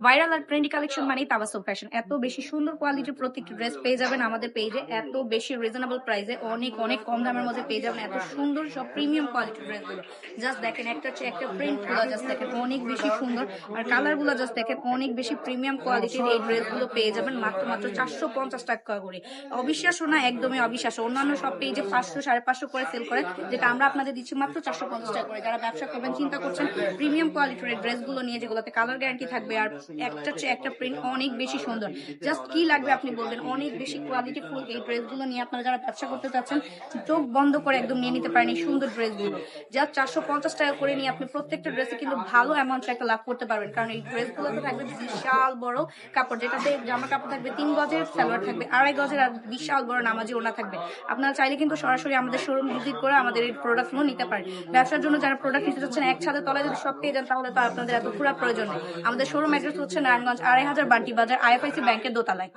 Viral আর trendy collection মানেই Tabassum fashion. এত বেশি সুন্দর কোয়ালিটির প্রত্যেকটি ড্রেস পেয়ে যাবেন আমাদের পেজে। এত বেশি রিজনেবল প্রাইসে অনেক অনেক কম দামের মধ্যে পেয়ে যাবেন এত সুন্দর সব প্রিমিয়াম কোয়ালিটির ড্রেসগুলো। জাস্ট দেখেন একটা হচ্ছে একটা প্রিন্ট গুলো জাস্ট দেখেন অনেক বেশি সুন্দর। আর কালার গুলো জাস্ট দেখেন অনেক বেশি প্রিমিয়াম কোয়ালিটির এই ড্রেসগুলো পেয়ে যাবেন মাত্র 450 টাকা করে। অবিশ্বাস্য না, একদমই অবিশ্বাস্য। অন্যান্য সব পেজে 500 550 করে সেল করে, যেটা আমরা আপনাদের দিচ্ছি মাত্র 450 টাকা করে। যারা ব্যবসা করবেন চিন্তা করছেন প্রিমিয়াম কোয়ালিটির এই ড্রেসগুলো নিয়ে, যেগুলোতে কালার গ্যারান্টি থাকবে আর একটা চেয়ে একটা প্রিন্ট অনেক বেশি সুন্দর। জাস্ট কি লাগবে আপনি বলবেন, অনেক বেশি কোয়ালিটি ফুল এই ড্রেসগুলো নিয়ে আপনারা যারা ব্যবসা করতে চাচ্ছেন চোখ বন্ধ করে একদম নিয়ে নিতে পারেন এই সুন্দর ড্রেসগুলো। জাস্ট 450 টাকা করে নিয়ে আপনি প্রত্যেকটা ড্রেসে কিন্তু ভালো অ্যামাউন্ট একটা লাভ করতে পারবেন, কারণ এই ড্রেসগুলোতে থাকবে বিশাল বড় কাপড়, যেটাতে জামা কাপড় থাকবে 3 গজের, সালোয়ার থাকবে 2.5 গজের, আর বিশাল বড় নামাজি ওড়না থাকবে। আপনারা চাইলে কিন্তু সরাসরি আমাদের শোরুম ভিজিট করে আমাদের এই প্রোডাক্টগুলো নিতে পারেন। ব্যবসার জন্য যারা প্রোডাক্ট নিতে চাচ্ছেন এক ছাদের তলায় যদি সব পেয়ে যান, তাহলে তো আপনাদের এত ঘোরার প্রয়োজন নেই। আমাদের শোরুম অ্যাড্রেস হচ্ছে নারায়ণগঞ্জ 2500 বান্টি বাজার, IFIC ব্যাংকের দোতলায়।